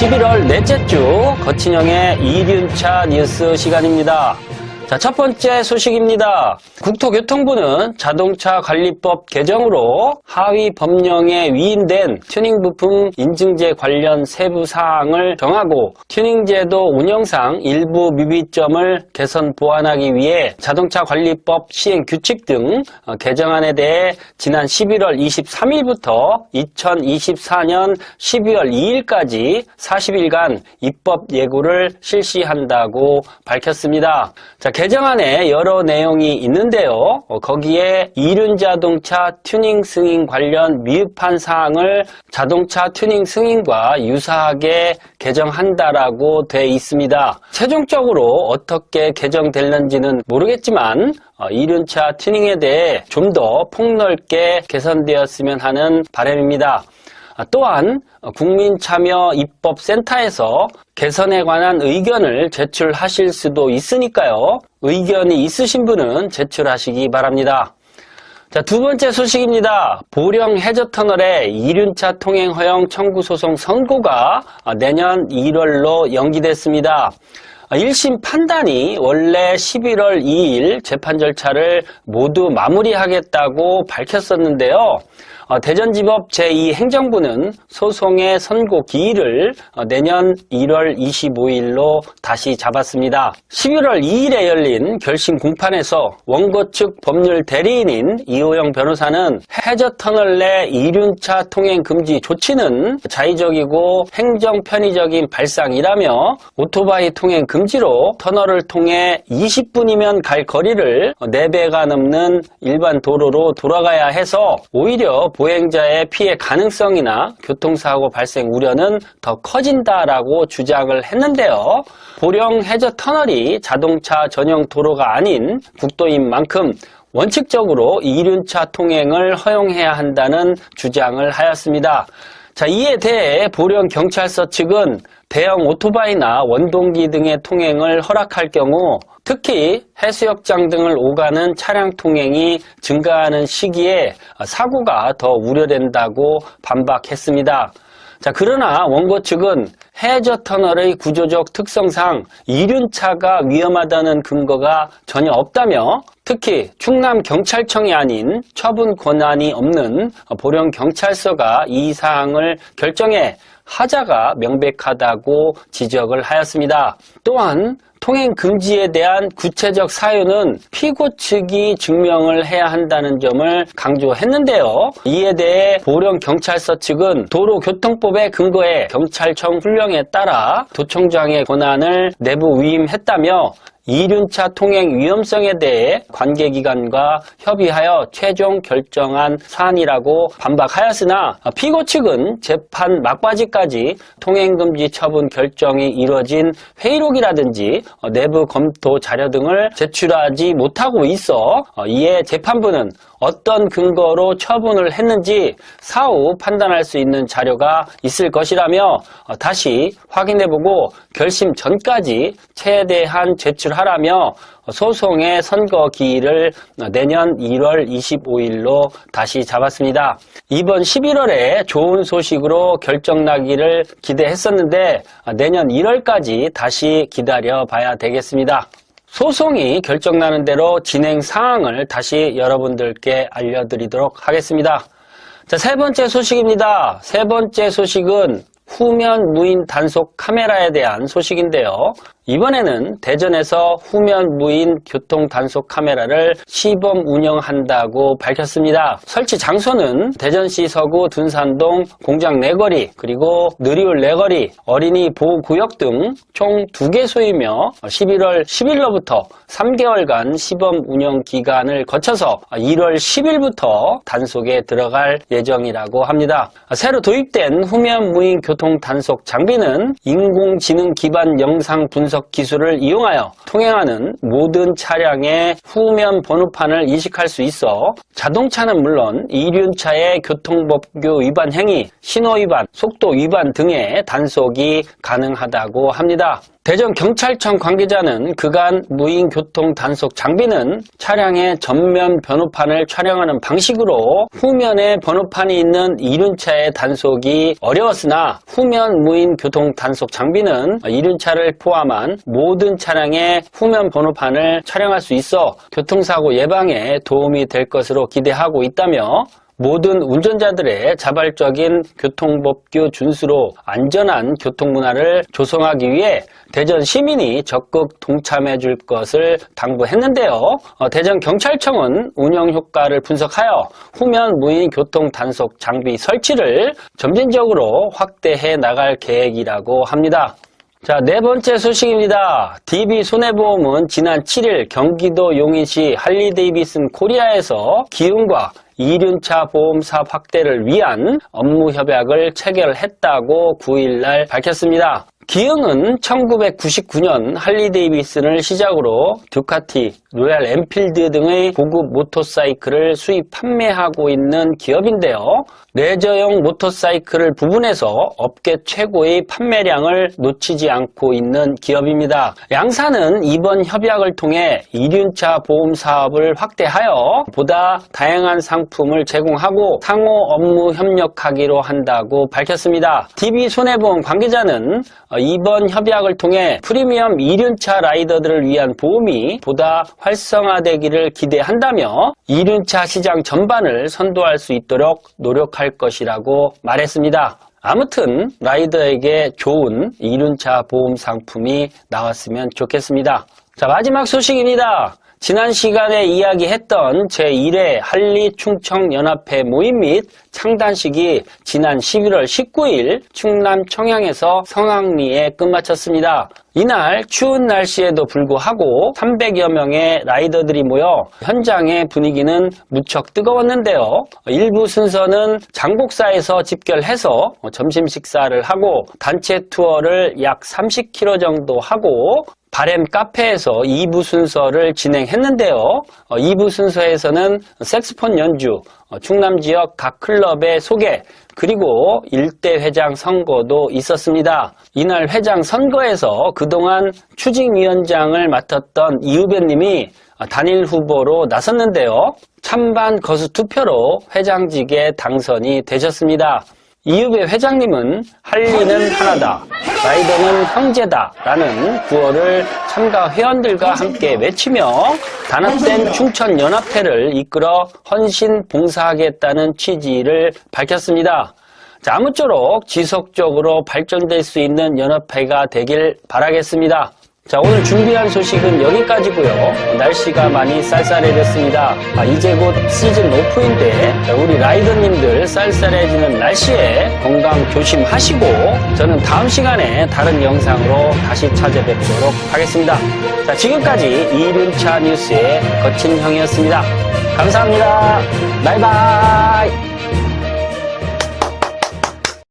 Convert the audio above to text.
11월 넷째 주 거친형의 이륜차 뉴스 시간입니다. 자, 첫 번째 소식입니다. 국토교통부는 자동차관리법 개정으로 하위 법령에 위임된 튜닝 부품 인증제 관련 세부 사항을 정하고 튜닝제도 운영상 일부 미비점을 개선 보완하기 위해 자동차관리법 시행 규칙 등 개정안에 대해 지난 11월 23일부터 2024년 12월 2일까지 40일간 입법 예고를 실시한다고 밝혔습니다. 자, 개정안에 여러 내용이 있는데요. 거기에 이륜자동차 튜닝 승인 관련 미흡한 사항을 자동차 튜닝 승인과 유사하게 개정한다라고 돼 있습니다. 최종적으로 어떻게 개정될는지는 모르겠지만 이륜차 튜닝에 대해 좀 더 폭넓게 개선되었으면 하는 바람입니다. 또한 국민참여입법센터에서 개선에 관한 의견을 제출하실 수도 있으니까요. 의견이 있으신 분은 제출하시기 바랍니다. 자, 두 번째 소식입니다. 보령 해저터널의 이륜차 통행 허용 청구 소송 선고가 내년 1월로 연기됐습니다. 1심 판단이 원래 11월 2일 재판 절차를 모두 마무리하겠다고 밝혔었는데요. 대전지법 제2행정부는 소송의 선고 기일을 내년 1월 25일로 다시 잡았습니다. 11월 2일에 열린 결심 공판에서 원고 측 법률 대리인인 이호영 변호사는 해저터널 내 이륜차 통행 금지 조치는 자의적이고 행정 편의적인 발상이라며 오토바이 통행 금지로 터널을 통해 20분이면 갈 거리를 4배가 넘는 일반 도로로 돌아가야 해서 오히려 보행자의 피해 가능성이나 교통사고 발생 우려는 더 커진다라고 주장을 했는데요. 보령 해저터널이 자동차 전용 도로가 아닌 국도인 만큼 원칙적으로 이륜차 통행을 허용해야 한다는 주장을 하였습니다. 자, 이에 대해 보령경찰서 측은 대형 오토바이나 원동기 등의 통행을 허락할 경우 특히 해수욕장 등을 오가는 차량 통행이 증가하는 시기에 사고가 더 우려된다고 반박했습니다. 자, 그러나 원고 측은 해저터널의 구조적 특성상 이륜차가 위험하다는 근거가 전혀 없다며 특히 충남경찰청이 아닌 처분 권한이 없는 보령경찰서가 이 사항을 결정해 하자가 명백하다고 지적을 하였습니다. 또한 통행 금지에 대한 구체적 사유는 피고 측이 증명을 해야 한다는 점을 강조했는데요. 이에 대해 보령경찰서 측은 도로교통법에 근거해 경찰청 훈령에 따라 도청장의 권한을 내부 위임했다며 이륜차 통행 위험성에 대해 관계기관과 협의하여 최종 결정한 사안이라고 반박하였으나 피고 측은 재판 막바지까지 통행금지 처분 결정이 이뤄진 회의록이라든지 내부 검토 자료 등을 제출하지 못하고 있어 이에 재판부는 어떤 근거로 처분을 했는지 사후 판단할 수 있는 자료가 있을 것이라며 다시 확인해보고 결심 전까지 최대한 제출하라며 소송의 선고 기일을 내년 1월 25일로 다시 잡았습니다. 이번 11월에 좋은 소식으로 결정나기를 기대했었는데 내년 1월까지 다시 기다려봐야 되겠습니다. 소송이 결정나는 대로 진행 사항을 다시 여러분들께 알려드리도록 하겠습니다. 자, 세 번째 소식입니다. 세 번째 소식은 후면 무인 단속 카메라에 대한 소식인데요. 이번에는 대전에서 후면 무인 교통 단속 카메라를 시범 운영한다고 밝혔습니다. 설치 장소는 대전시 서구 둔산동 공장 내거리 그리고 느리울 내거리 어린이 보호구역 등 총 2개소이며 11월 10일로부터 3개월간 시범 운영 기간을 거쳐서 1월 10일부터 단속에 들어갈 예정이라고 합니다. 새로 도입된 후면 무인 교통 단속 장비는 인공지능 기반 영상 분석 기술을 이용하여 통행하는 모든 차량의 후면 번호판을 인식할 수 있어 자동차는 물론 이륜차의 교통법규 위반 행위, 신호 위반, 속도 위반 등의 단속이 가능하다고 합니다. 대전경찰청 관계자는 그간 무인 교통 단속 장비는 차량의 전면 번호판을 촬영하는 방식으로 후면에 번호판이 있는 이륜차의 단속이 어려웠으나 후면 무인 교통 단속 장비는 이륜차를 포함한 모든 차량의 후면 번호판을 촬영할 수 있어 교통사고 예방에 도움이 될 것으로 기대하고 있다며 모든 운전자들의 자발적인 교통법규 준수로 안전한 교통문화를 조성하기 위해 대전 시민이 적극 동참해 줄 것을 당부했는데요. 대전경찰청은 운영 효과를 분석하여 후면 무인 교통 단속 장비 설치를 점진적으로 확대해 나갈 계획이라고 합니다. 자, 네 번째 소식입니다. DB손해보험은 지난 7일 경기도 용인시 할리데이비슨 코리아에서 기흥과 이륜차 보험사 확대를 위한 업무 협약을 체결했다고 9일날 밝혔습니다. 기흥은 1999년 할리데이비슨을 시작으로 듀카티, 로얄 엔필드 등의 고급 모터사이클을 수입 판매하고 있는 기업인데요. 레저용 모터사이클을 부분해서 업계 최고의 판매량을 놓치지 않고 있는 기업입니다. 양사는 이번 협약을 통해 이륜차 보험 사업을 확대하여 보다 다양한 상품을 제공하고 상호 업무 협력하기로 한다고 밝혔습니다. DB손해보험 관계자는 이번 협약을 통해 프리미엄 이륜차 라이더들을 위한 보험이 보다 활성화되기를 기대한다며 이륜차 시장 전반을 선도할 수 있도록 노력할 것이라고 말했습니다. 아무튼 라이더에게 좋은 이륜차 보험 상품이 나왔으면 좋겠습니다. 자, 마지막 소식입니다. 지난 시간에 이야기했던 제1회 할리충청연합회 모임 및 창단식이 지난 11월 19일 충남 청양에서 성황리에 끝마쳤습니다. 이날 추운 날씨에도 불구하고 300여 명의 라이더들이 모여 현장의 분위기는 무척 뜨거웠는데요. 일부 순서는 장곡사에서 집결해서 점심 식사를 하고 단체 투어를 약 30km 정도 하고 바램 카페에서 2부 순서를 진행했는데요. 2부 순서에서는 색스폰 연주, 충남 지역 각 클럽의 소개, 그리고 일대 회장 선거도 있었습니다. 이날 회장 선거에서 그동안 추징위원장을 맡았던 이후배님이 단일 후보로 나섰는데요. 찬반 거수 투표로 회장직에 당선이 되셨습니다. 이후배 회장님은 할리는 하나다, 라이더는 형제다 라는 구호를 참가 회원들과 함께 외치며 단합된 충천연합회를 이끌어 헌신 봉사하겠다는 취지를 밝혔습니다. 자, 아무쪼록 지속적으로 발전될 수 있는 연합회가 되길 바라겠습니다. 자, 오늘 준비한 소식은 여기까지고요. 날씨가 많이 쌀쌀해졌습니다. 이제 곧 시즌 오프인데 우리 라이더님들 쌀쌀해지는 날씨에 건강 조심하시고 저는 다음 시간에 다른 영상으로 다시 찾아뵙도록 하겠습니다. 자, 지금까지 이륜차 뉴스의 거친 형이었습니다. 감사합니다. 바이바이.